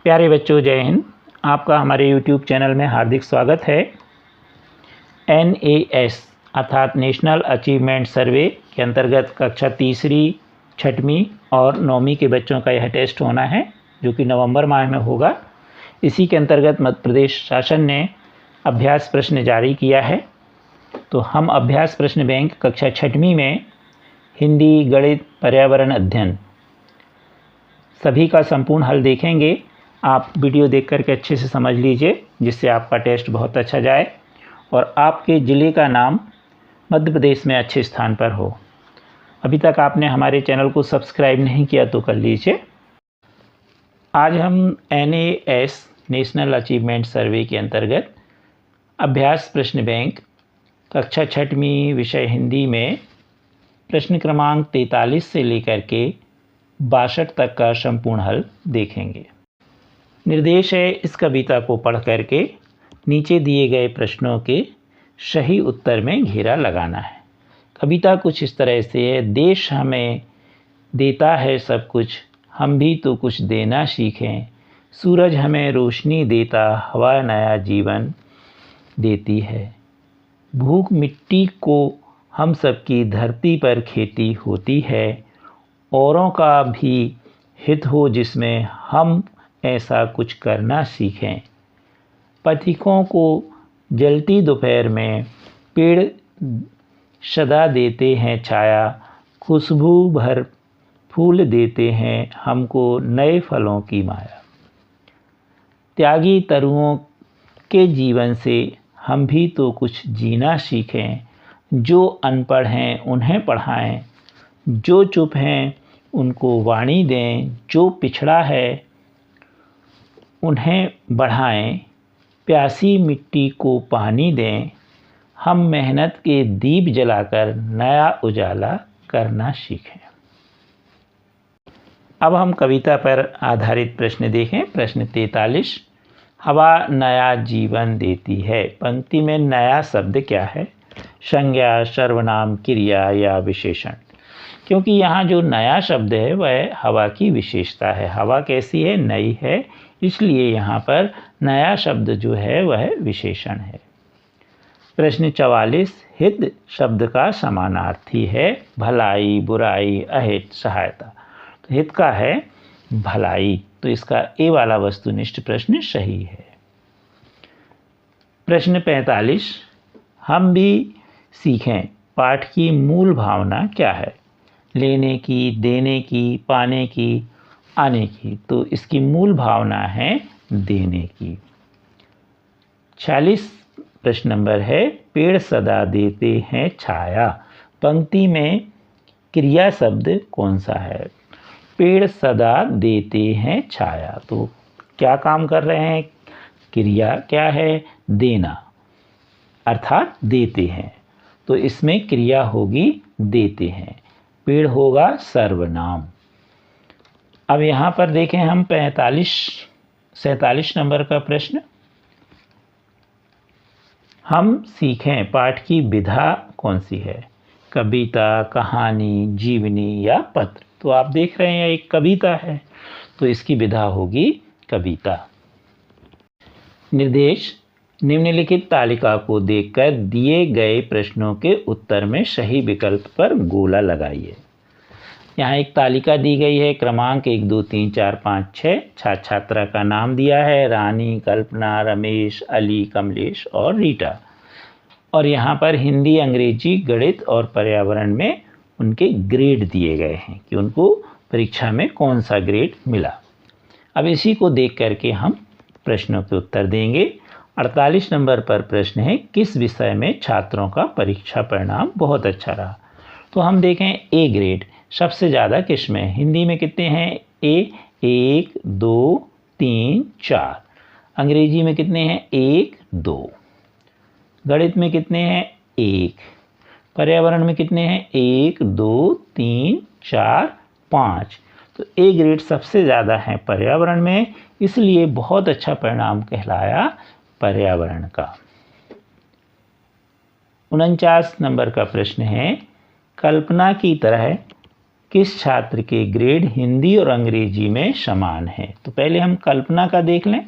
प्यारे बच्चों, जय हिंद। आपका हमारे YouTube चैनल में हार्दिक स्वागत है। NAS अर्थात नेशनल अचीवमेंट सर्वे के अंतर्गत कक्षा तीसरी, छठवीं और नौवीं के बच्चों का यह टेस्ट होना है, जो कि नवंबर माह में होगा। इसी के अंतर्गत मध्य प्रदेश शासन ने अभ्यास प्रश्न जारी किया है। तो हम अभ्यास प्रश्न बैंक कक्षा छठवीं में हिंदी, गणित, पर्यावरण अध्ययन सभी का संपूर्ण हल देखेंगे। आप वीडियो देख करके अच्छे से समझ लीजिए, जिससे आपका टेस्ट बहुत अच्छा जाए और आपके ज़िले का नाम मध्य प्रदेश में अच्छे स्थान पर हो। अभी तक आपने हमारे चैनल को सब्सक्राइब नहीं किया तो कर लीजिए। आज हम NAS नेशनल अचीवमेंट सर्वे के अंतर्गत अभ्यास प्रश्न बैंक कक्षा छठवीं विषय हिंदी में प्रश्न क्रमांक 43 से लेकर के 62 तक का संपूर्ण हल देखेंगे। निर्देश है इस कविता को पढ़ करके नीचे दिए गए प्रश्नों के सही उत्तर में घेरा लगाना है। कविता कुछ इस तरह से है। देश हमें देता है सब कुछ, हम भी तो कुछ देना सीखें। सूरज हमें रोशनी देता, हवा नया जीवन देती है। भूख मिट्टी को हम सबकी धरती पर खेती होती है। औरों का भी हित हो जिसमें हम ऐसा कुछ करना सीखें। पथिकों को जलती दोपहर में पेड़ सदा देते हैं छाया। खुशबू भर फूल देते हैं हमको नए फलों की माया। त्यागी तरुओं के जीवन से हम भी तो कुछ जीना सीखें। जो अनपढ़ हैं उन्हें पढ़ाएं, जो चुप हैं उनको वाणी दें। जो पिछड़ा है उन्हें बढ़ाएं, प्यासी मिट्टी को पानी दें। हम मेहनत के दीप जलाकर नया उजाला करना सीखें। अब हम कविता पर आधारित प्रश्न देखें। प्रश्न 43, हवा नया जीवन देती है। पंक्ति में नया शब्द क्या है? संज्ञा, सर्वनाम, क्रिया या विशेषण? क्योंकि यहाँ जो नया शब्द है वह हवा की विशेषता है। हवा कैसी है? नई है, इसलिए यहाँ पर नया शब्द जो है वह विशेषण है। प्रश्न 44, हित शब्द का समानार्थी है भलाई, बुराई, अहित, सहायता। तो हित का है भलाई, तो इसका ए वाला वस्तुनिष्ठ प्रश्न सही है। प्रश्न 45, हम भी सीखें पाठ की मूल भावना क्या है? लेने की, देने की, पाने की, आने की। तो इसकी मूल भावना है देने की। 46 प्रश्न नंबर है, पेड़ सदा देते हैं छाया। पंक्ति में क्रिया शब्द कौन सा है? पेड़ सदा देते हैं छाया, तो क्या काम कर रहे हैं? क्रिया क्या है? देना, अर्थात देते हैं, तो इसमें क्रिया होगी देते हैं। पेड़ होगा सर्वनाम। अब यहाँ पर देखें हम 47 नंबर का प्रश्न, हम सीखें पाठ की विधा कौन सी है? कविता, कहानी, जीवनी या पत्र? तो आप देख रहे हैं एक कविता है, तो इसकी विधा होगी कविता। निर्देश, निम्नलिखित तालिका को देखकर दिए गए प्रश्नों के उत्तर में सही विकल्प पर गोला लगाइए। यहाँ एक तालिका दी गई है, क्रमांक 1 2 3 4 5 6। छात्र छात्रा का नाम दिया है, रानी, कल्पना, रमेश, अली, कमलेश और रीटा। और यहाँ पर हिंदी, अंग्रेजी, गणित और पर्यावरण में उनके ग्रेड दिए गए हैं कि उनको परीक्षा में कौन सा ग्रेड मिला। अब इसी को देख करके हम प्रश्नों के उत्तर देंगे। 48 नंबर पर प्रश्न है, किस विषय में छात्रों का परीक्षा परिणाम बहुत अच्छा रहा? तो हम देखें ए ग्रेड सबसे ज़्यादा किस में? हिंदी में कितने हैं? ए 1 2 3 4। अंग्रेजी में कितने हैं? 1 2। गणित में कितने हैं? 1। पर्यावरण में कितने हैं? 1 2 3 4 5। तो ए ग्रेड सबसे ज़्यादा है पर्यावरण में, इसलिए बहुत अच्छा परिणाम कहलाया पर्यावरण का। 49 नंबर का प्रश्न है, कल्पना की तरह किस छात्र के ग्रेड हिंदी और अंग्रेजी में समान है? तो पहले हम कल्पना का देख लें।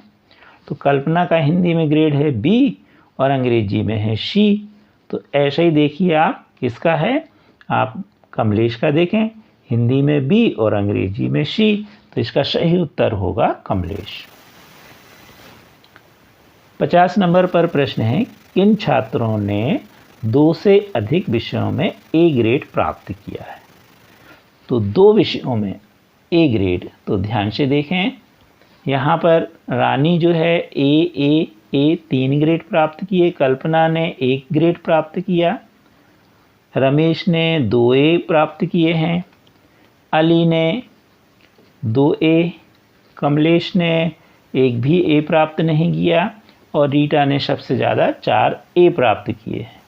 तो कल्पना का हिंदी में ग्रेड है बी और अंग्रेजी में है सी। तो ऐसे ही देखिए आप किसका है, आप कमलेश का देखें, हिंदी में बी और अंग्रेजी में सी। तो इसका सही उत्तर होगा कमलेश। 50 नंबर पर प्रश्न है, किन छात्रों ने 2 से अधिक विषयों में ए ग्रेड प्राप्त किया है? तो 2 विषयों में ए ग्रेड, तो ध्यान से देखें, यहाँ पर रानी जो है ए 3 ग्रेड प्राप्त किए, कल्पना ने 1 ग्रेड प्राप्त किया, रमेश ने 2A प्राप्त किए हैं, अली ने 2A, कमलेश ने 1 भी A प्राप्त नहीं किया और रीटा ने सबसे ज़्यादा 4A प्राप्त किए हैं।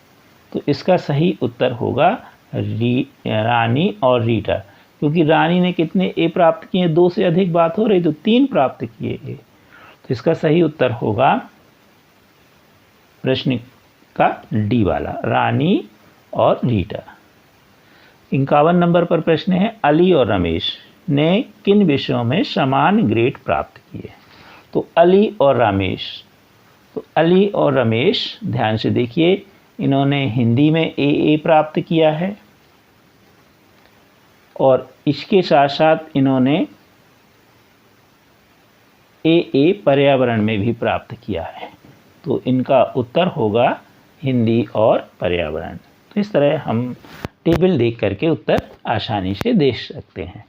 तो इसका सही उत्तर होगा रानी और रीटा, क्योंकि रानी ने कितने A प्राप्त किए, 2 से अधिक बात हो रही तो 3 प्राप्त किए A। तो इसका सही उत्तर होगा प्रश्न का डी वाला, रानी और रीटा। 51 नंबर पर प्रश्न है, अली और रमेश ने किन विषयों में समान ग्रेड प्राप्त किए? तो अली और रमेश ध्यान से देखिए, इन्होंने हिंदी में ए प्राप्त किया है और इसके साथ साथ इन्होंने ए पर्यावरण में भी प्राप्त किया है। तो इनका उत्तर होगा हिंदी और पर्यावरण। तो इस तरह हम टेबल देख करके उत्तर आसानी से देख सकते हैं।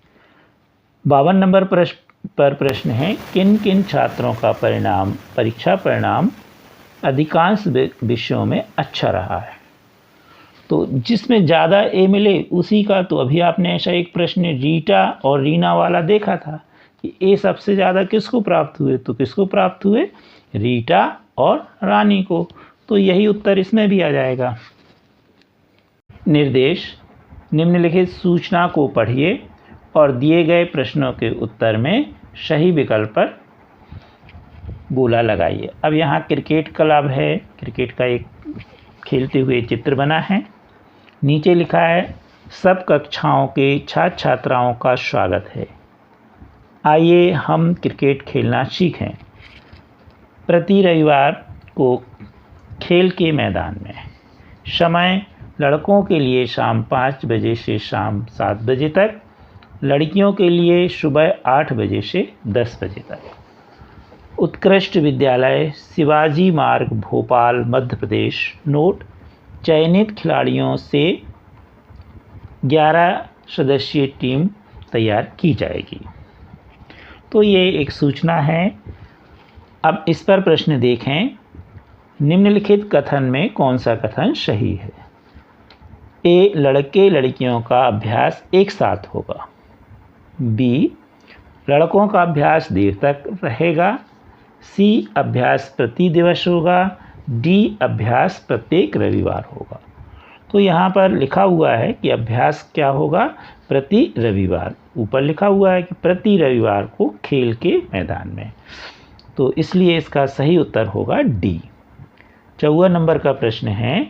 52 नंबर पर प्रश्न है, किन किन छात्रों का परीक्षा परिणाम अधिकांश विषयों में अच्छा रहा है? तो जिसमें ज़्यादा ए मिले उसी का, तो अभी आपने ऐसा एक प्रश्न रीटा और रीना वाला देखा था कि ए सबसे ज़्यादा किसको प्राप्त हुए, तो किसको प्राप्त हुए, रीटा और रानी को। तो यही उत्तर इसमें भी आ जाएगा। निर्देश, निम्नलिखित सूचना को पढ़िए और दिए गए प्रश्नों के उत्तर में सही विकल्प पर गोला लगाइए। अब यहाँ क्रिकेट क्लब है, क्रिकेट का एक खेलते हुए चित्र बना है। नीचे लिखा है, सब कक्षाओं के छात्र छात्राओं का स्वागत है, आइए हम क्रिकेट खेलना सीखें। प्रति रविवार को खेल के मैदान में, समय लड़कों के लिए शाम 5 बजे से शाम 7 बजे तक, लड़कियों के लिए सुबह 8 बजे से 10 बजे तक। उत्कृष्ट विद्यालय शिवाजी मार्ग भोपाल मध्य प्रदेश। नोट, चयनित खिलाड़ियों से 11 सदस्यीय टीम तैयार की जाएगी। तो ये एक सूचना है। अब इस पर प्रश्न देखें, निम्नलिखित कथन में कौन सा कथन सही है? ए, लड़के लड़कियों का अभ्यास एक साथ होगा। बी, लड़कों का अभ्यास देर तक रहेगा। सी, अभ्यास प्रति दिवस होगा। डी, अभ्यास प्रत्येक रविवार होगा। तो यहाँ पर लिखा हुआ है कि अभ्यास क्या होगा, प्रति रविवार। ऊपर लिखा हुआ है कि प्रति रविवार को खेल के मैदान में, तो इसलिए इसका सही उत्तर होगा डी। 54 नंबर का प्रश्न है,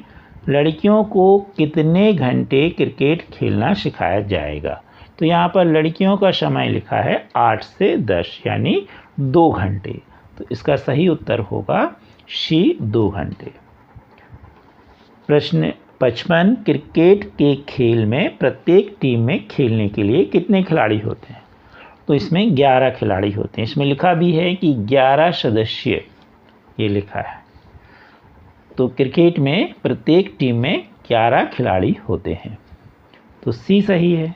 लड़कियों को कितने घंटे क्रिकेट खेलना सिखाया जाएगा? तो यहाँ पर लड़कियों का समय लिखा है 8 से 10 यानी 2 घंटे। तो इसका सही उत्तर होगा सी, 2 घंटे। प्रश्न 55, क्रिकेट के खेल में प्रत्येक टीम में खेलने के लिए कितने खिलाड़ी होते हैं? तो इसमें 11 खिलाड़ी होते हैं। इसमें लिखा भी है कि 11 सदस्य, ये लिखा है। तो क्रिकेट में प्रत्येक टीम में 11 खिलाड़ी होते हैं, तो सी सही है।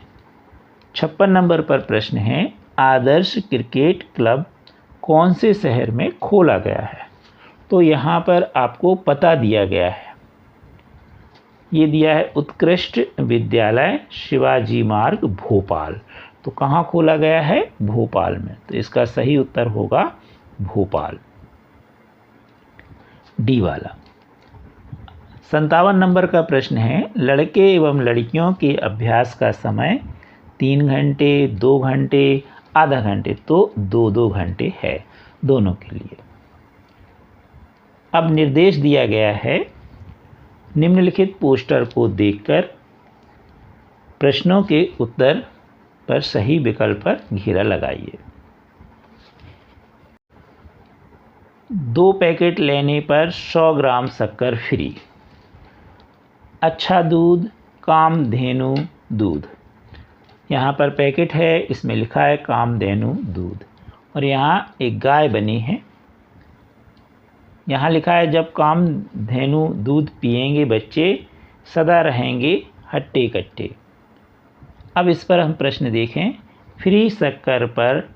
56 नंबर पर प्रश्न है, आदर्श क्रिकेट क्लब कौन से शहर में खोला गया है? तो यहाँ पर आपको पता दिया गया है, ये दिया है उत्कृष्ट विद्यालय शिवाजी मार्ग भोपाल। तो कहाँ खोला गया है? भोपाल में। तो इसका सही उत्तर होगा भोपाल, डी वाला। 57 नंबर का प्रश्न है, लड़के एवं लड़कियों के अभ्यास का समय 3 घंटे, 2 घंटे, आधा घंटे, तो 2-2 घंटे है दोनों के लिए। अब निर्देश दिया गया है, निम्नलिखित पोस्टर को देखकर प्रश्नों के उत्तर पर सही विकल्प पर घेरा लगाइए। 2 पैकेट लेने पर 100 ग्राम शक्कर फ्री। अच्छा दूध, कामधेनु दूध। यहाँ पर पैकेट है, इसमें लिखा है कामधेनु दूध और यहाँ एक गाय बनी है। यहाँ लिखा है जब कामधेनु दूध पिएंगे बच्चे सदा रहेंगे हट्टे कट्टे। अब इस पर हम प्रश्न देखें, फ्री शक्कर पर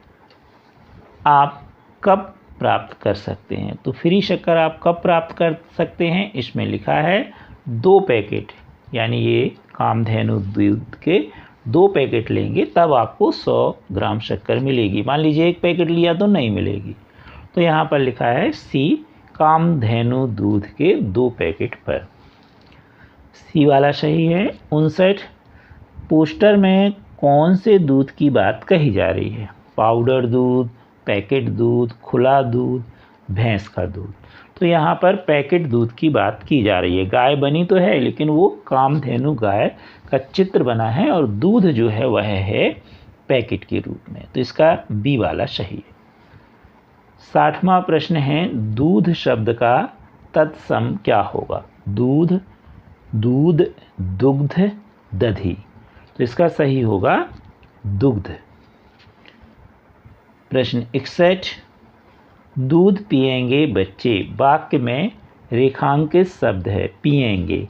आप कब प्राप्त कर सकते हैं? तो फ्री शक्कर आप कब प्राप्त कर सकते हैं? इसमें लिखा है 2 पैकेट, यानी ये कामधेनु दूध के 2 पैकेट लेंगे तब आपको 100 ग्राम शक्कर मिलेगी। मान लीजिए 1 पैकेट लिया तो नहीं मिलेगी। तो यहाँ पर लिखा है सी, कामधेनु दूध के 2 पैकेट पर। सी वाला सही है। 59, पोस्टर में कौन से दूध की बात कही जा रही है? पाउडर दूध, पैकेट दूध, खुला दूध, भैंस का दूध। तो यहाँ पर पैकेट दूध की बात की जा रही है। गाय बनी तो है लेकिन वो कामधेनु गाय का चित्र बना है और दूध जो है वह है पैकेट के रूप में। तो इसका बी वाला सही है। 60वां प्रश्न है, दूध शब्द का तत्सम क्या होगा? दूध, दूध, दुग्ध, दधी। तो इसका सही होगा दुग्ध। प्रश्न 61, दूध पिएंगे बच्चे वाक्य में रेखांकित शब्द है पिएंगे।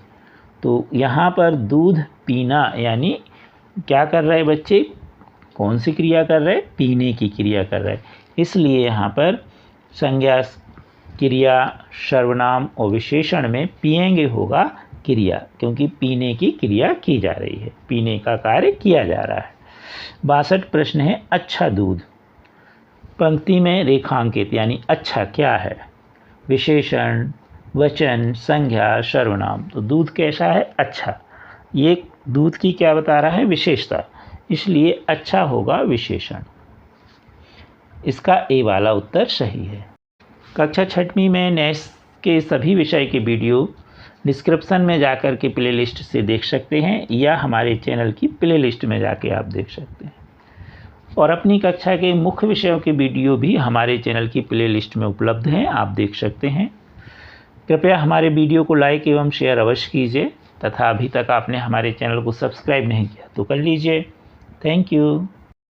तो यहाँ पर दूध पीना यानी क्या कर रहे हैं बच्चे? कौन सी क्रिया कर रहे हैं? पीने की क्रिया कर रहे हैं। इसलिए यहाँ पर संज्ञा, क्रिया, सर्वनाम और विशेषण में पिएंगे होगा क्रिया, क्योंकि पीने की क्रिया की जा रही है, पीने का कार्य किया जा रहा है। 62 प्रश्न है, अच्छा दूध। पंक्ति में रेखांकित यानी अच्छा क्या है? विशेषण, वचन, संज्ञा, सर्वनाम। तो दूध कैसा है? अच्छा। ये दूध की क्या बता रहा है? विशेषता, इसलिए अच्छा होगा विशेषण। इसका ए वाला उत्तर सही है। कक्षा 6वीं में नेस के सभी विषय के वीडियो डिस्क्रिप्शन में जाकर के प्लेलिस्ट से देख सकते हैं या हमारे चैनल की प्लेलिस्ट में जाके आप देख सकते हैं। और अपनी कक्षा के मुख्य विषयों के वीडियो भी हमारे चैनल की प्लेलिस्ट में उपलब्ध हैं, आप देख सकते हैं। कृपया हमारे वीडियो को लाइक एवं शेयर अवश्य कीजिए तथा अभी तक आपने हमारे चैनल को सब्सक्राइब नहीं किया तो कर लीजिए। Thank you.